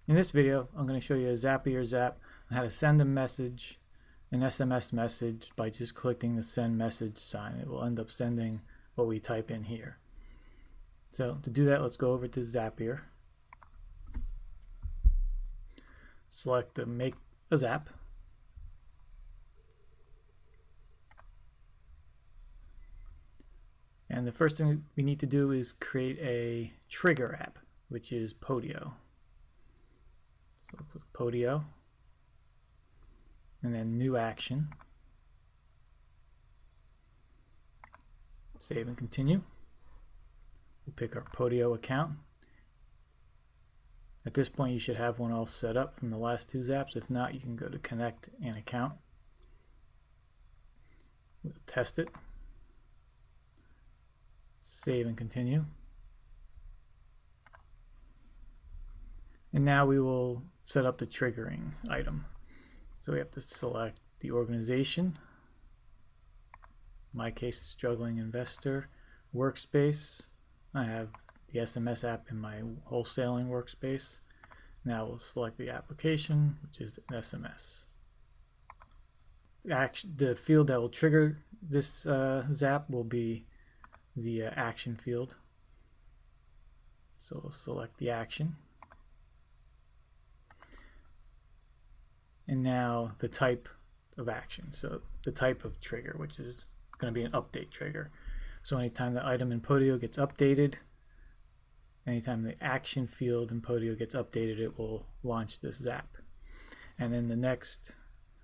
In this video, I'm going to show you a Zapier zap on how to send a message, an SMS message, by just clicking the send message sign. It will end up sending what we type in here. So to do that, let's go over to Zapier. Select the Make a Zap. And the first thing we need to do is create a trigger app, which is Podio. So click Podio, and then New Action. Save and continue. We'll pick our Podio account. At this point, you should have one all set up from the last two zaps. If not, you can go to Connect an Account. We'll test it. Save and continue. And now we will set up the triggering item. So we have to select the organization. In my case, is Struggling Investor Workspace. I have the SMS app in my wholesaling workspace. Now we'll select the application, which is an SMS. The field that will trigger this zap will be the action field. So we'll select the action. And now the type of action. So the type of trigger, which is going to be an update trigger. So anytime the item in Podio gets updated, anytime the action field in Podio gets updated, it will launch this zap. And then the next,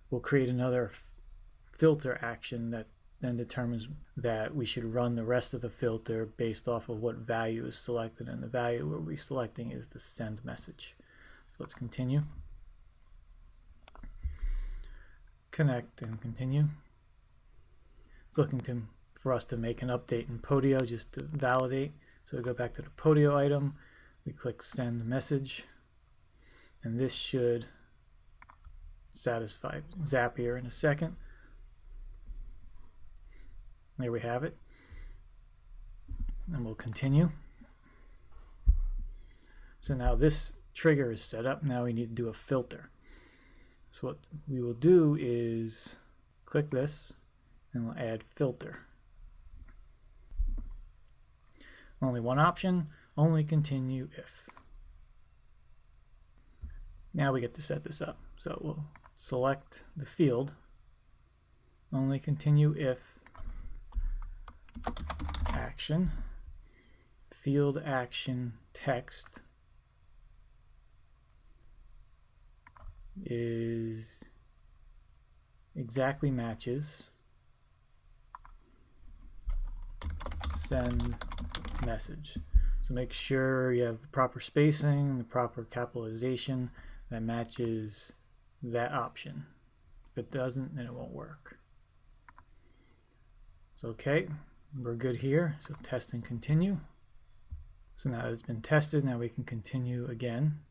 we'll create another filter action that then determines that we should run the rest of the filter based off of what value is selected, and the value we'll be selecting is the send message. So let's continue. Connect and continue. It's looking for us to make an update in Podio just to validate. So we go back to the Podio item, we click send message, and this should satisfy Zapier in a second. There we have it. And we'll continue. So now this trigger is set up. Now we need to do a filter. So what we will do is click this and we'll add filter. Only one option, only continue if. Now we get to set this up. So we'll select the field, only continue if action, field action text is exactly matches send message. So make sure you have the proper spacing, the proper capitalization that matches that option. If it doesn't, then it won't work. So okay, we're good here. So test and continue. So now it's been tested, now we can continue again.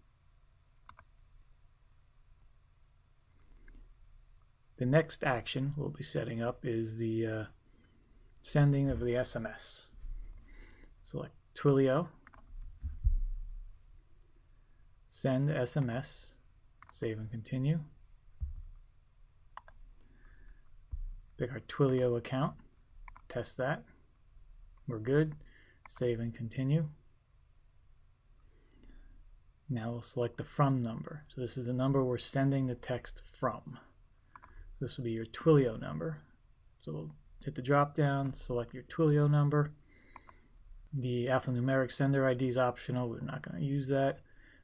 The next action we'll be setting up is the sending of the SMS. Select Twilio, send SMS, save and continue. Pick our Twilio account, test that. We're good. Save and continue. Now we'll select the from number. So this is the number we're sending the text from. This will be your Twilio number. So we'll hit the drop down, select your Twilio number. The alphanumeric sender ID is optional. We're not going to use that.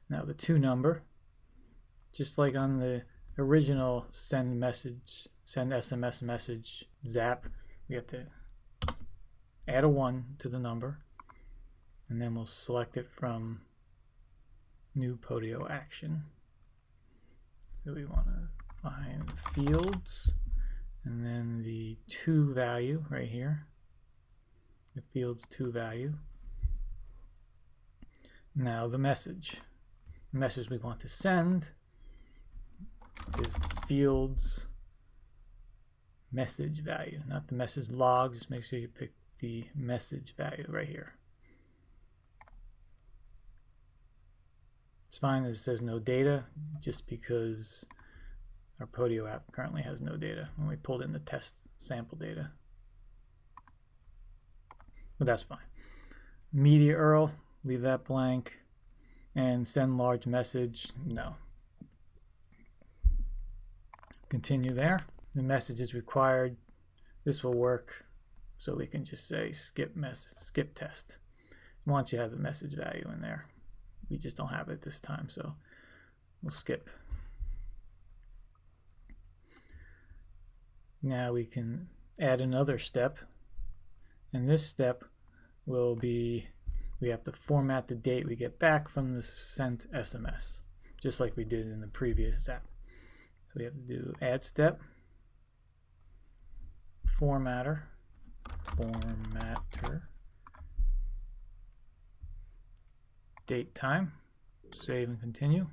Now the to number, just like on the original send SMS message zap, we have to add a 1 to the number, and then we'll select it from new Podio action. So we want to find fields, and then the to value right here, the fields to value. Now the message we want to send is the fields message value, not the message log. Just make sure you pick the message value right here. It's fine that it says no data, just because our Podio app currently has no data when we pulled in the test sample data. But that's fine. Media URL, leave that blank. And send large message, no. Continue there. The message is required. This will work, so we can just say skip test. Once you have the message value in there, we just don't have it this time, so we'll skip. Now we can add another step, and this step will be, we have to format the date we get back from the sent SMS, just like we did in the previous app. So we have to do add step, formatter, date time, save and continue,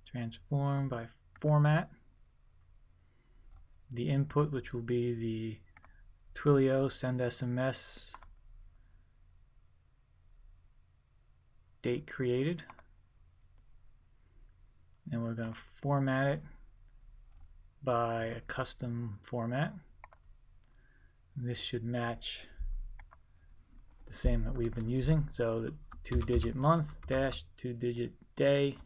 transform by format, the input, which will be the Twilio send SMS date created, and we're going to format it by a custom format. This should match the same that we've been using, so the 2-digit month dash 2-digit day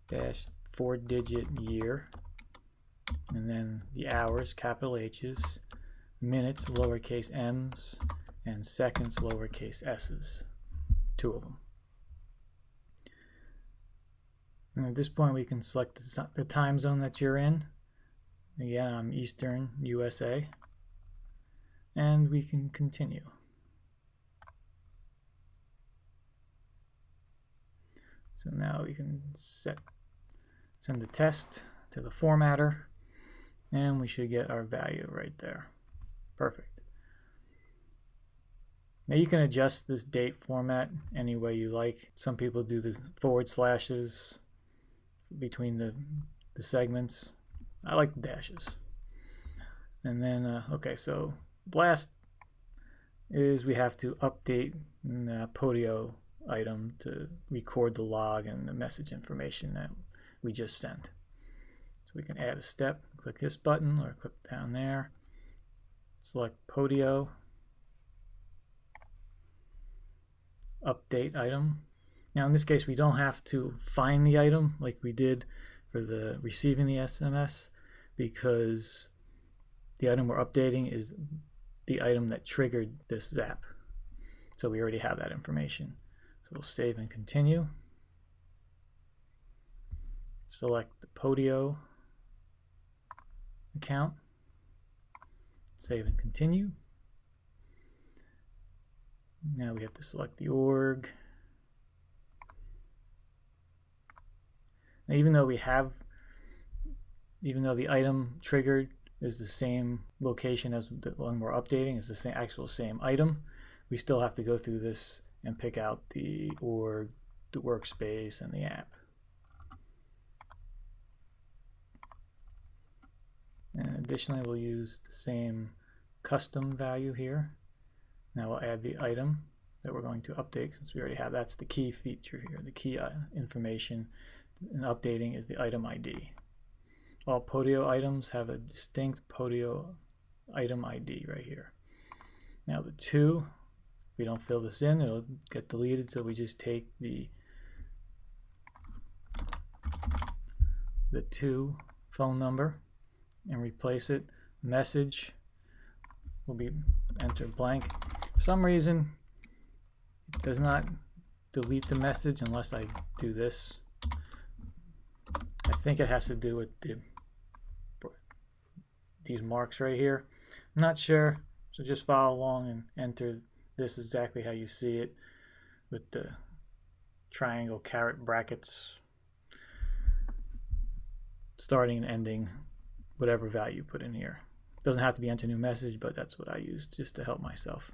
dash 4-digit year, and then the hours, capital H's, minutes, lowercase m's, and seconds, lowercase s's, 2 of them. And at this point we can select the time zone that you're in. Again, I'm Eastern USA, and we can continue. So now we can send the test to the formatter, and we should get our value right there. Perfect. Now you can adjust this date format any way you like. Some people do the forward slashes between the segments. I like the dashes. And then, okay, so last is we have to update the Podio item to record the log and the message information that we just sent. So we can add a step, click this button or click down there, select Podio, update item. Now in this case we don't have to find the item like we did for the receiving the SMS, because the item we're updating is the item that triggered this zap. So we already have that information. So we'll save and continue. Select the Podio account. Save and continue. Now we have to select the org. Now even though the item triggered is the same location as the one we're updating, it's the same item, we still have to go through this and pick out the org, the workspace, and the app. And additionally, we'll use the same custom value here. Now we'll add the item that we're going to update, since we already have. That's the key feature here. The key information in updating is the item ID. All Podio items have a distinct Podio item ID right here. Now the 2, if we don't fill this in, it'll get deleted, so we just take the 2 phone number and replace it. Message will be entered blank. For some reason it does not delete the message unless I do this. I think it has to do with these marks right here. I'm not sure, so just follow along and enter this exactly how you see it, with the triangle caret brackets starting and ending whatever value you put in here. It doesn't have to be enter new message, but that's what I used just to help myself.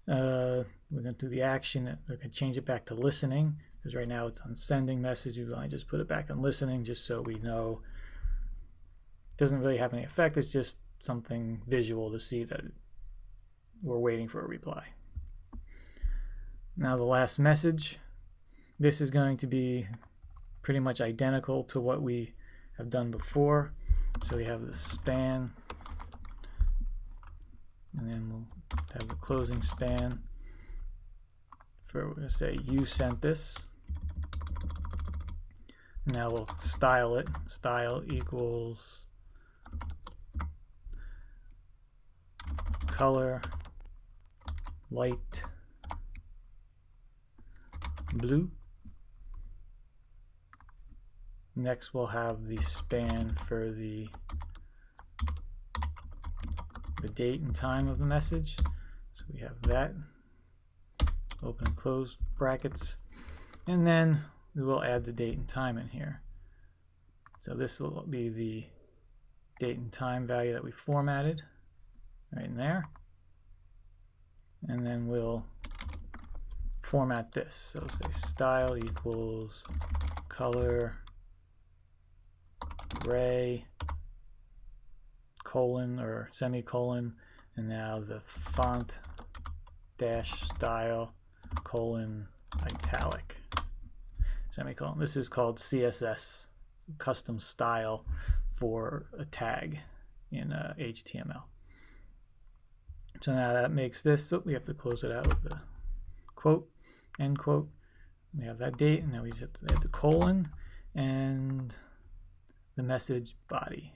We're going to do the action. We're going to change it back to listening, because right now it's on sending message. I just put it back on listening just so we know. It doesn't really have any effect. It's just something visual to see that we're waiting for a reply. Now the last message, this is going to be pretty much identical to what we have done before. So we have the span, and then we'll have the closing span. We're going to say you sent this. Now we'll style it. Style equals color light blue. Next we'll have the span for the date and time of the message. So we have that. Open and close brackets, and then we will add the date and time in here. So this will be the date and time value that we formatted right in there, and then we'll format this. So say style equals color gray colon or semicolon, and now the font dash style colon italic semicolon. This is called CSS, custom style for a tag in HTML. So now that makes this, so we have to close it out with the quote, end quote. We have that date, and now we just have to add the colon and the message body.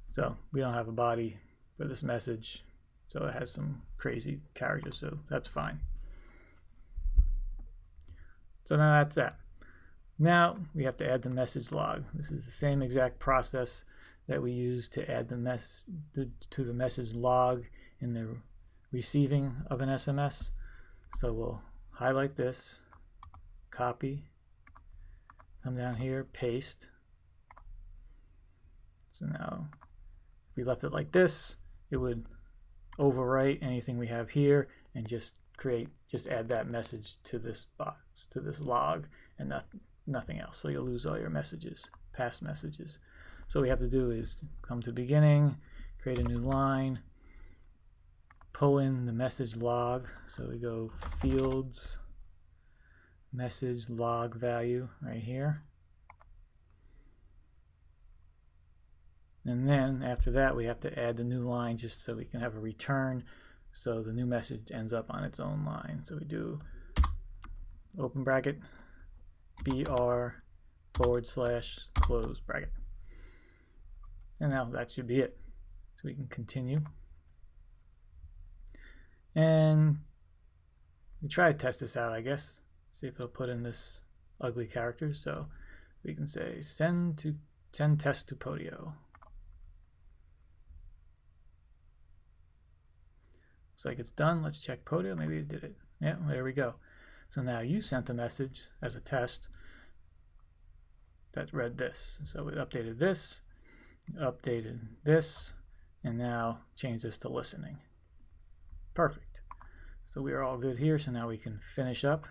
So we don't have a body for this message, so it has some crazy characters, so that's fine. So now that's that. Now we have to add the message log. This is the same exact process that we use to add to the message log in the receiving of an SMS. So we'll highlight this, copy, come down here, paste. So now if we left it like this, it would overwrite anything we have here and just add that message to this box, to this log, and nothing else. So you'll lose all your messages, past messages. So what we have to do is come to the beginning, create a new line, pull in the message log. So we go fields, message log value right here. And then after that, we have to add the new line just so we can have a return, so the new message ends up on its own line. So we do open bracket, BR / close bracket. And now that should be it. So we can continue. And we try to test this out, I guess. See if it'll put in this ugly character. So we can say send test to Podio. Looks like it's done. Let's check Podio. Maybe it did it. Yeah, there we go. So now you sent a message as a test that read this. So it updated this, and now change this to listening. Perfect. So we are all good here. So now we can finish up.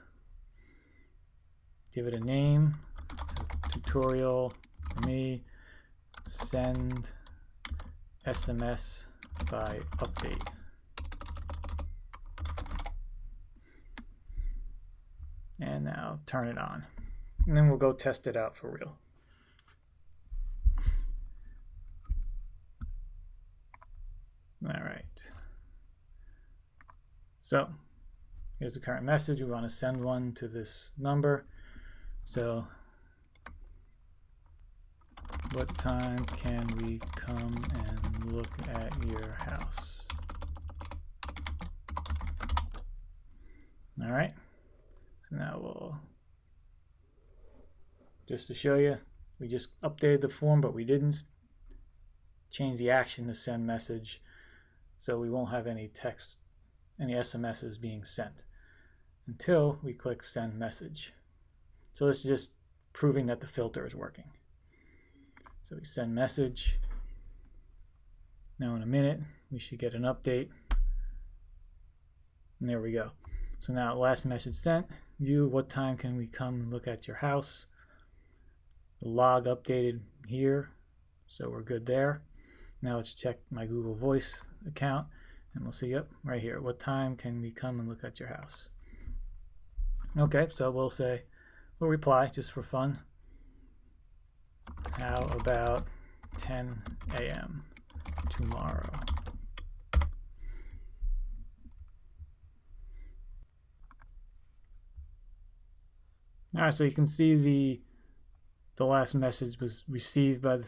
Give it a name. So tutorial for me. Send SMS by update. And now turn it on. And then we'll go test it out for real. All right. So here's the current message. We want to send one to this number. So what time can we come and look at your house? All right. So now we'll, just to show you, we just updated the form, but we didn't change the action to send message. So we won't have any text, any SMSs being sent until we click send message. So this is just proving that the filter is working. So we send message. Now in a minute, we should get an update. And there we go. So now last message sent. View, what time can we come and look at your house? The log updated here, so we're good there. Now let's check my Google Voice account, And we'll see, yep, right here. What time can we come and look at your house? Okay, so we'll reply just for fun. How about 10 a.m. tomorrow? All right, so you can see the last message was received by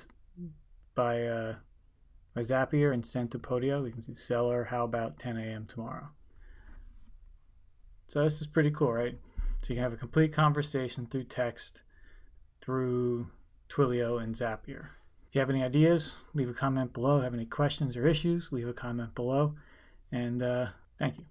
Zapier and sent to Podio. We can see seller, how about 10 a.m. tomorrow? So this is pretty cool, right? So you can have a complete conversation through text, through Twilio and Zapier. If you have any ideas, leave a comment below. Have any questions or issues, leave a comment below. And thank you.